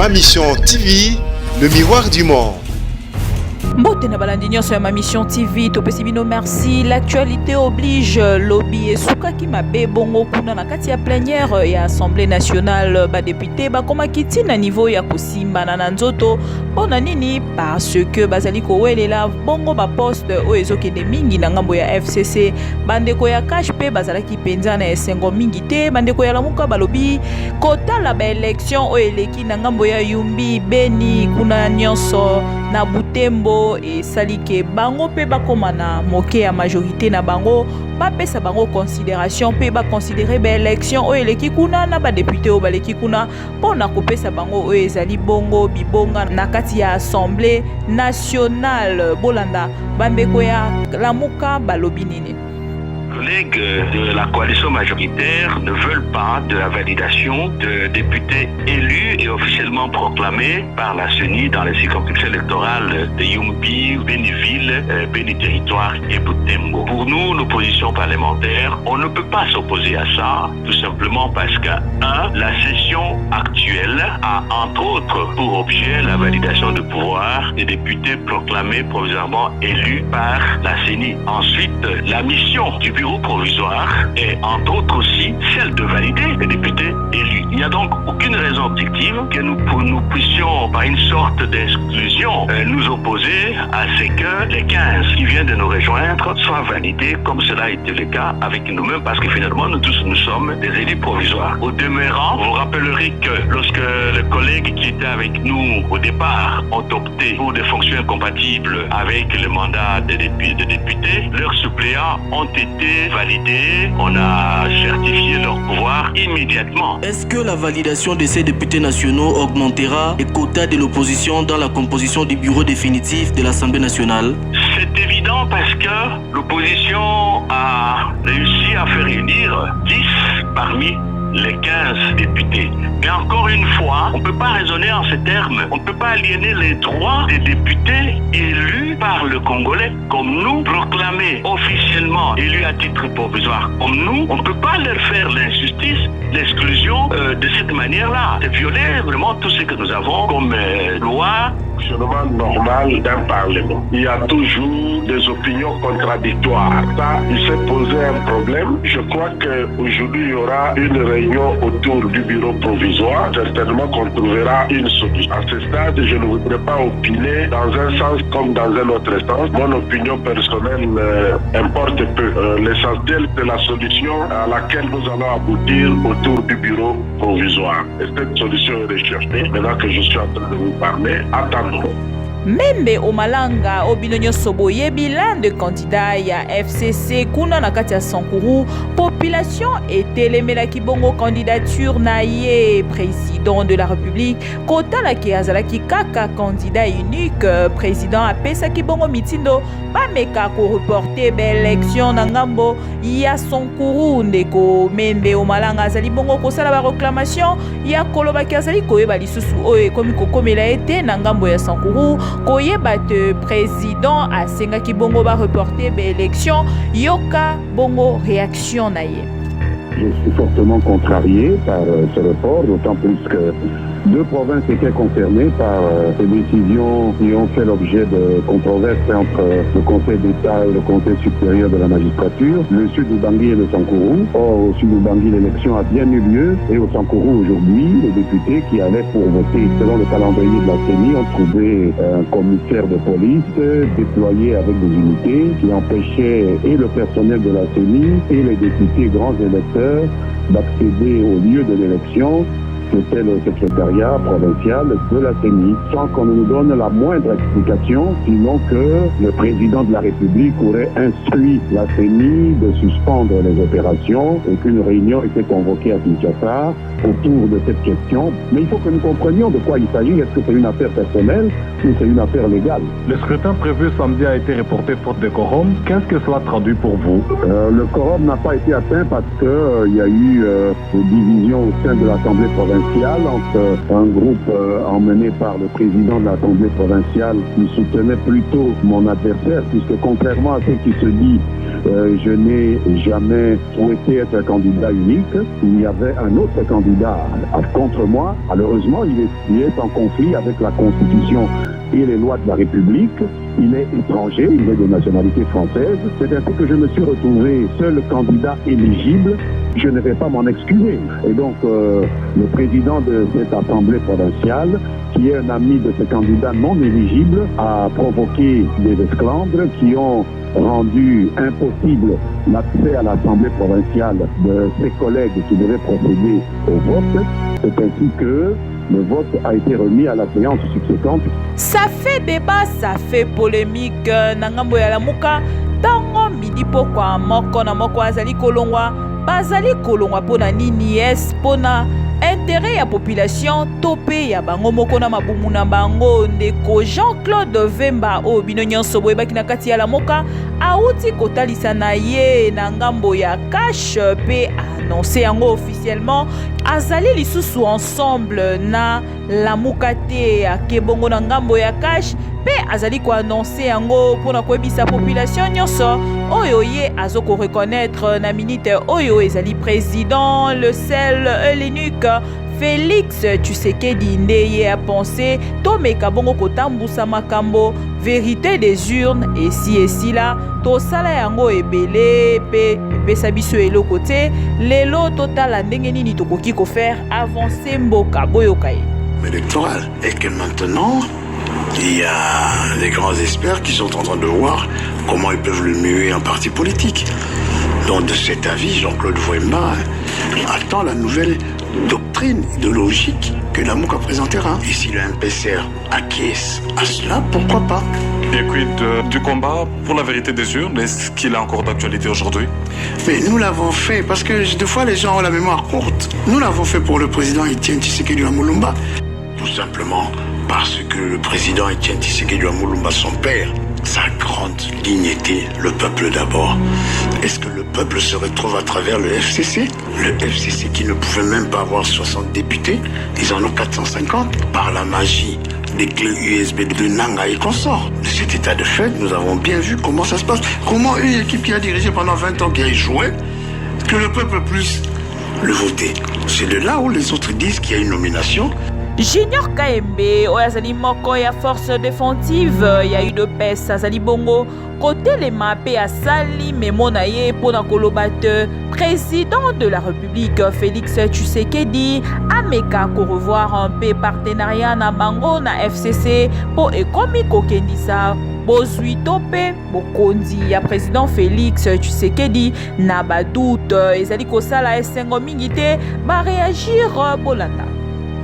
Ma Mission TV, le miroir du monde. Mbote na balandi nyonso ya Ma Mission TV topesi bino merci. L'actualité oblige, lobby esukaki mabe bongo kuna na kati ya plénière ya Assemblée nationale. Ba député bakoma kiti na niveau ya kosimbana na nzoto pona nini, parce que bazali kowelela bongo ba poste o ezokende mingi na ngambo ya FCC. Bandeko ya cash pe bazalaki penza na esengo mingi te. Bandeko ya lamuka balobi kotala ba élection o eleki na ngambo ya Yumbi, Beni kuna nyonso na Butembo et salike bango pe bakoma na moke ya majorité na bango bapesa bango considération pe ba considérer ba élection o eleki kuna na ba député o baleki kuna pona kopesa bango o ezali bongo bibonga na kati ya Assemblée nationale. Bolanda bambeko ya lamuka balobi nini? Les collègues de la coalition majoritaire ne veulent pas de la validation de députés élus et officiellement proclamés par la CENI dans les circonscriptions électorales de Yumbi, Béniville, Béni-Territoire et Butembo. Pour nous, l'opposition parlementaire, on ne peut pas s'opposer à ça, tout simplement parce que, la session actuelle a entre autres pour objet la validation du pouvoir des députés proclamés provisoirement élus par la CENI. Ensuite, la mission du bureau provisoire et entre autres aussi celle de valider les députés élus. Il n'y a donc aucune raison objective que nous puissions par une sorte d'exclusion nous opposer à ce que les 15 qui viennent de nous rejoindre soient validés comme cela a été le cas avec nous-mêmes, parce que finalement nous tous nous sommes des élus provisoires. Au demeurant, vous rappellerez que lorsque les collègues qui étaient avec nous au départ ont opté pour des fonctions incompatibles avec le mandat de députés, leurs suppléants ont été validés, on a certifié leur pouvoir immédiatement. Est-ce que la validation de ces députés nationaux augmentera les quotas de l'opposition dans la composition du bureau définitif de l'Assemblée nationale? C'est évident parce que l'opposition a réussi à faire élire 10 parmi les 15 députés. Mais encore une fois, on ne peut pas raisonner en ces termes. On ne peut pas aliéner les droits des députés élus par le Congolais comme nous, proclamés officiellement élus à titre provisoire comme nous. On ne peut pas leur faire l'injustice, l'exclusion de cette manière-là. C'est violer vraiment tout ce que nous avons comme loi. Fonctionnement normal d'un parlement. Il y a toujours des opinions contradictoires. Ça, il s'est posé un problème. Je crois qu'aujourd'hui, il y aura une réunion autour du bureau provisoire. Certainement qu'on trouvera une solution. À ce stade, je ne voudrais pas opiner dans un sens comme dans un autre sens. Mon opinion personnelle importe peu. L'essentiel, c'est la solution à laquelle nous allons aboutir autour du bureau provisoire. Et cette solution est recherchée. Maintenant que je suis en train de vous parler, attendons. Membe Omalanga obino nyonso boyebi l'un de candidat ya FCC kuna na kati ya Sankuru, population etelemelaki bongo candidature na ye président de la République kotalaki azalaki kaka candidat unique. Président apesaki bongo mitindo bameka ko reporter ba élection na ngambo ya Sankuru. Ndeko Membe Omalanga azali bongo kosala ba réclamation ya kolobaki azali koyeba lisusu oyo ekomi kokomela ete na ngambo ya Sankuru koyeba te président asengaki bongo ba reporter ba élection. Yoka bongo réaction na ye. Je suis fortement contrarié par ce report, d'autant plus que deux provinces étaient concernées par ces décisions qui ont fait l'objet de controverses entre le Conseil d'État et le Conseil supérieur de la magistrature, le sud du Bangui et le Sankuru. Or, au sud du Bangui, l'élection a bien eu lieu, et au Sankuru, aujourd'hui, les députés qui allaient pour voter selon le calendrier de la CENI ont trouvé un commissaire de police déployé avec des unités qui empêchaient et le personnel de la CENI et les députés grands électeurs d'accéder au lieu de l'élection. C'était le secrétariat provincial de la CENI, sans qu'on nous donne la moindre explication, sinon que le président de la République aurait instruit la CENI de suspendre les opérations et qu'une réunion était convoquée à Kinshasa autour de cette question. Mais il faut que nous comprenions de quoi il s'agit. Est-ce que c'est une affaire personnelle ou c'est une affaire légale? Le scrutin prévu samedi a été reporté faute de quorum. Qu'est-ce que cela traduit pour vous? Le quorum n'a pas été atteint parce qu'il y a eu des divisions au sein de l'Assemblée provinciale provinciale entre un groupe emmené par le président de l'Assemblée provinciale qui soutenait plutôt mon adversaire, puisque contrairement à ce qui se dit, je n'ai jamais souhaité être un candidat unique. Il y avait un autre candidat contre moi. Malheureusement, il est en conflit avec la Constitution et les lois de la République. Il est étranger, il est de nationalité française. C'est ainsi que je me suis retrouvé seul candidat éligible. Je ne vais pas m'en excuser. Et donc, le président de cette assemblée provinciale, qui est un ami de ce candidat non éligible, a provoqué des esclandres qui ont rendu impossible l'accès à l'Assemblée provinciale de ses collègues qui devaient procéder au vote. C'est ainsi que le vote a été remis à la séance subséquente. Ça fait débat, ça fait polémique. Nangambo ya lamuka, tango midi pokwa moko na moko azali kolongwa, bazali kolongwa pona nini es pona intérêt ya population topé ya bango moko na mabumu na bango. Ndeko Jean-Claude Vemba o bino nyonso boye baki na kati ya lamoka auti kotalisa na ye na ngambo ya cash pe annoncé yango officiellement azali lisusu ensemble na lamuka te akebongo na ngambo ya cash pe azali ko annoncer yango pona koyebisa population nyonso oyo ye azoko reconnaître na minute oyo ezali président le seul l'unique Félix Tshisekedi nde ye a pensé tomeka bongo kotambusa makambo vérité des urnes et si là tosala yango ebele pe pesa biso eloko te lelo totala ndenge nini tokoki ko faire avancer mboka boyoka ye électoral et que maintenant il y a des grands experts qui sont en train de voir comment ils peuvent le muer en parti politique. Donc de cet avis, Jean-Claude Vemba attend la nouvelle doctrine idéologique que la MOUCA présentera. Et si le MPCR acquiesce à cela, pourquoi pas? Et quid du combat pour la vérité des urnes? Est-ce qu'il est encore d'actualité aujourd'hui? Mais nous l'avons fait, parce que des fois les gens ont la mémoire courte. Nous l'avons fait pour le président Etienne Tshisekedi Lumumba. Tout simplement parce que le président Etienne Tshisekedi Lumumba, son père, sa grande dignité, le peuple d'abord. Est-ce que le peuple se retrouve à travers le FCC? Le FCC qui ne pouvait même pas avoir 60 députés, ils en ont 450 par la magie des clés USB de Nanga et consorts. De cet état de fait, nous avons bien vu comment ça se passe. Comment une équipe qui a dirigé pendant 20 ans, qui a échoué, que le peuple puisse le voter. C'est de là où les autres disent qu'il y a une nomination. Junior Kaembe oyazali moko ya force défensive ya UDPS azali bongo côté les mappé à sali memo na ye pona koloba te président de la République Félix Tshisekedi ameka ko revoir un peu partenariat na bango na FCC po ekomi kokendisa bozwi tope bokonzi ya président Félix Tshisekedi na badoute ezali kosala esengo mingi te ba réagir bolanda.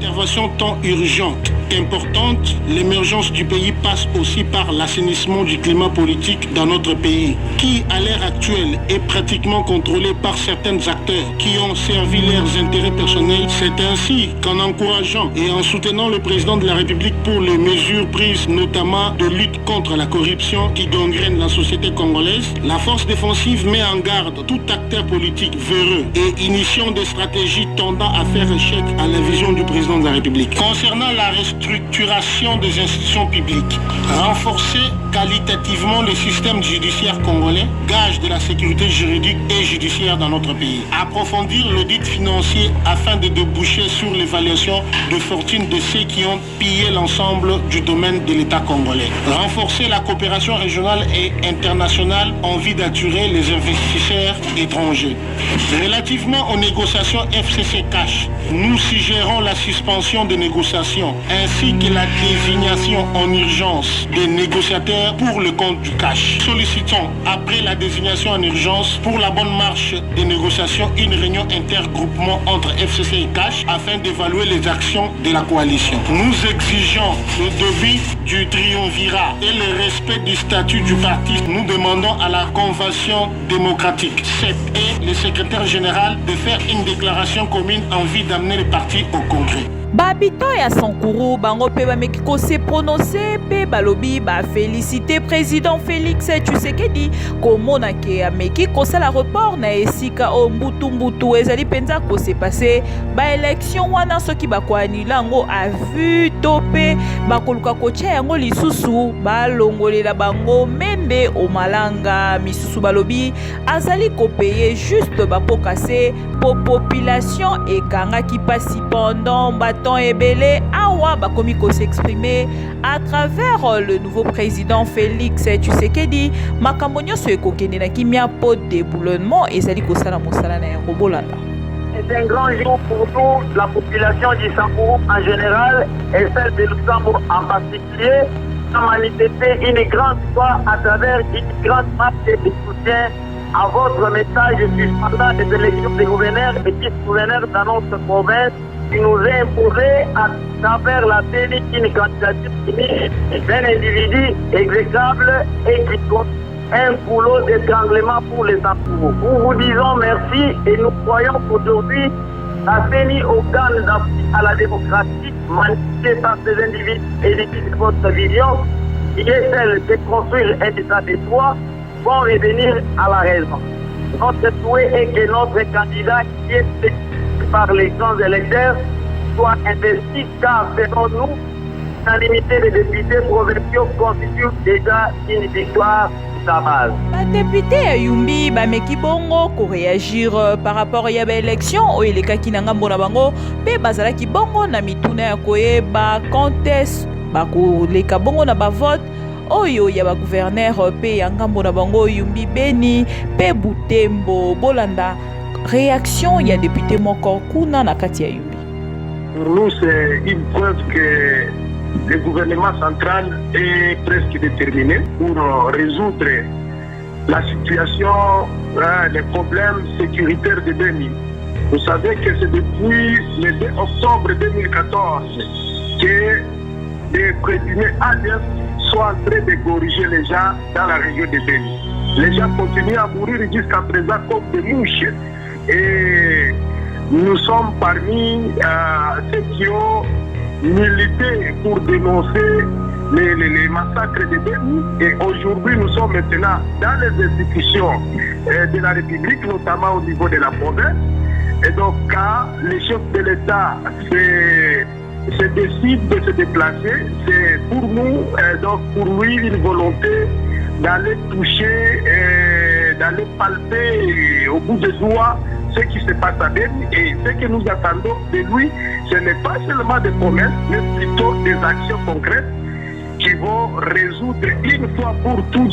Intervention tant urgente qu'importante, l'émergence du pays passe aussi par l'assainissement du climat politique dans notre pays, qui à l'heure actuelle est pratiquement contrôlé par certains acteurs qui ont servi leurs intérêts personnels. C'est ainsi qu'en encourageant et en soutenant le président de la République pour les mesures prises notamment de lutte contre la corruption qui gangrène la société congolaise, la force défensive met en garde tout acteur politique véreux et initiant des stratégies tendant à faire échec à la vision du président de la République. Concernant la restructuration des institutions publiques, renforcer qualitativement le système judiciaire congolais, gage de la sécurité juridique et judiciaire dans notre pays. Approfondir l'audit financier afin de déboucher sur l'évaluation de fortune de ceux qui ont pillé l'ensemble du domaine de l'État congolais. Renforcer la coopération régionale et internationale en vue d'attirer les investisseurs étrangers. Relativement aux négociations FCC Cash, nous suggérons la suspension des négociations ainsi que la désignation en urgence des négociateurs pour le compte du cash. Sollicitons, après la désignation en urgence pour la bonne marche des négociations, une réunion intergroupement entre FCC et cash afin d'évaluer les actions de la coalition. Nous exigeons le début du triumvirat et le respect du statut du parti. Nous demandons à la Convention démocratique, CEP, et le secrétaire général de faire une déclaration commune en vue d'amener le parti au Congrès. Babito ya Sankuru bango pe bameki ko se prononcer pe balobi ba féliciter président Félix Tshisekedi komona ke ameki ko sala report na esika o mbutu ezali penza ko se passer ba élection wana soki bakwani lango a vu topé bakoluka ko tia yango lisusu balongolela bango membe o malanga misusu balobi azali ko payer juste ba pokase po population ekanga ki pasi pendant temps ebele awa bakomi ko s'exprimer à travers le nouveau président Félix Tshisekedi makambo nyonso ekokende na kimia po déboulonnement ezali kosala mosala na yango bolanda. C'est un grand jour pour nous, la population du Sankuru en général et celle de Luxembourg en particulier, à manifester une grande foi à travers une grande marche de soutien à votre message suspendant des élections de gouverneurs et vice-gouverneurs dans notre province qui nous a imposé à travers la télé une candidature unique d'un individu exécrable et qui compte un boulot d'étranglement pour les Sankuru. Nous vous disons merci et nous croyons qu'aujourd'hui, la CENI organe d'appui à la démocratie manifestée par ces individus et de votre vision, qui est celle de construire un état de droit, vont revenir à la raison. Notre souhait est que notre candidat qui est par les grands électeurs soit investi car selon nous, l'unanimité des députés provinciaux constitue déjà une victoire de sa base. Badepute ya Yumbi bameki bongo ko réagir par rapport ya ba élection o elekaki na ngambo na bango pe bazalaki bongo na mituna ya koyeba contest bakoleka bongo na ba vote oyo ya ba gouverneur pe ya ngambo na bango Yumbi Beni pe Butembo bolanda réaction ya député moko kuna na kati ya Yumbi. Pour nous, c'est une preuve que le gouvernement central est presque déterminé pour résoudre la situation, les problèmes sécuritaires de Beni. Vous savez que c'est depuis le 2 octobre 2014 que les présumés aliens sont en train de corriger les gens dans la région de Beni. Les gens continuent à mourir jusqu'à présent comme des mouches. Et nous sommes parmi ceux qui ont milité pour dénoncer les massacres de Beni. Et aujourd'hui, nous sommes maintenant dans les institutions de la République, notamment au niveau de la province. Et donc, quand le chef de l'État se décide de se déplacer, c'est pour nous, donc pour lui, une volonté d'aller toucher, d'aller palper au bout des doigts ce qui se passe à Beni. Et ce que nous attendons de lui, ce n'est pas seulement des promesses, mais plutôt des actions concrètes qui vont résoudre une fois pour toutes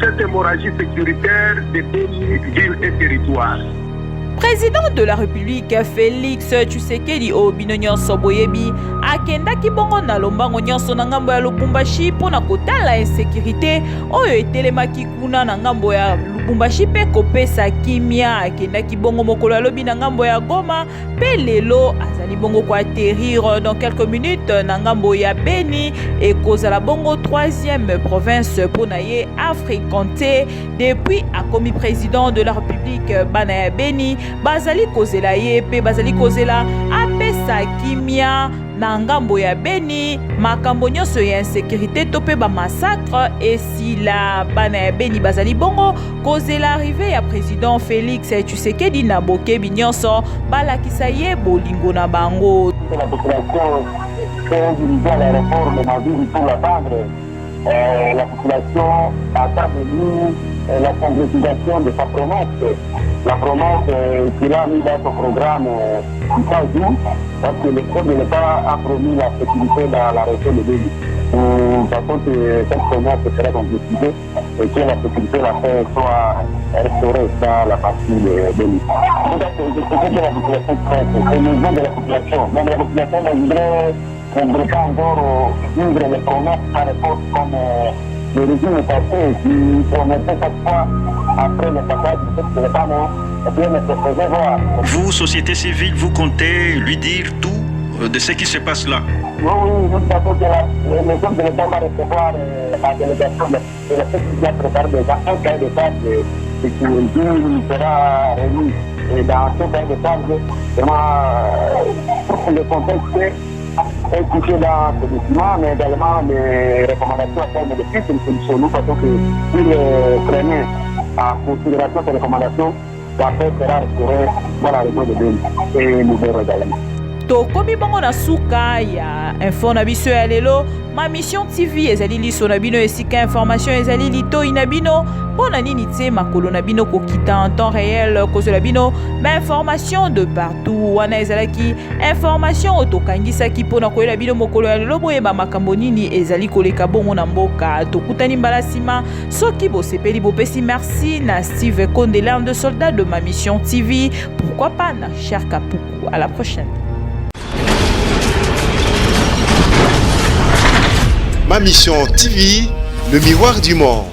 cette hémorragie sécuritaire de Beni, ville et territoire. Président de la République Félix Tshisekedi obino nyonso boyebi akendaki bongo na lombango nyonso na ngambo ya Lubumbashi mpona kotala insécurité oyo etelemaki kuna na ngambo ya Lubumbashi pe kopesa kimia akendaki bongo mokolo alobi na ngambo ya Goma pe lelo azali bongo ko atterrir dans quelques minutes na ngambo ya Beni et kozala bongo 3e province mpona ye afréquenté depuis akomi président de la République bana ya Beni bazali kozela ye pe bazali kozela apesa kimia na ngambo ya Beni makambo nyonso ya insécurité to pe ba massacre esila bana ya Beni bazali bongo kozela arrivé ya président Félix Tshisekedi na bokebi nyonso balakisa ye bolingo na bango. La population fait diriger l'aéroport de Maviri pour l'attendre. La population attend de nous la concrétisation de sa promesse. La promesse qu'il a mis dans son programme 3 jours, parce que le chef de l'État a promis la sécurité dans la région de Beni. Nous pensons que cette promesse sera concrétisée et que la sécurité de la paix soit restaurée dans la partie de Beni. Je sais que la population est au niveau de la population. Même la population ne voudrait pas encore vivre les promesses par rapport comme le régime passé qui promettait chaque fois après le passage de cette campagne, bien ne se faisait voir. Vous, société civile, vous comptez lui dire tout de ce qui se passe là? Oui, nous pensons que le chef de l'État va recevoir la délégation de la chef qui a préparé déjà un cahier de charge qui sera remis. Et dans ce cas de table, vraiment, le contexte est touché dans ce document, mais également les recommandations à terme de plus, c'est une solution, parce que pour freiner en considération ces recommandations, la paix sera restaurée dans la région de Beni et nous verrons également. tokomi bongo na suka ya info na biso ya lelo ma mission TV ezali liso na bino esika information ezali litoi na bino mpona nini te makolo na bino kokita en temps réel kozela bino ma information de partout wana ezalaki information otokangisaki mpona koyela bino mokolo ya lelo boyeba makambo nini ezali koleka bongo na mboka tokutani mbala nsima soki bosepeli bopesi merci na Steve Konde l'un de soldat de ma mission TV pourquoi pas na Cher Kapuku. À la prochaine. Ma mission TV, le miroir du monde.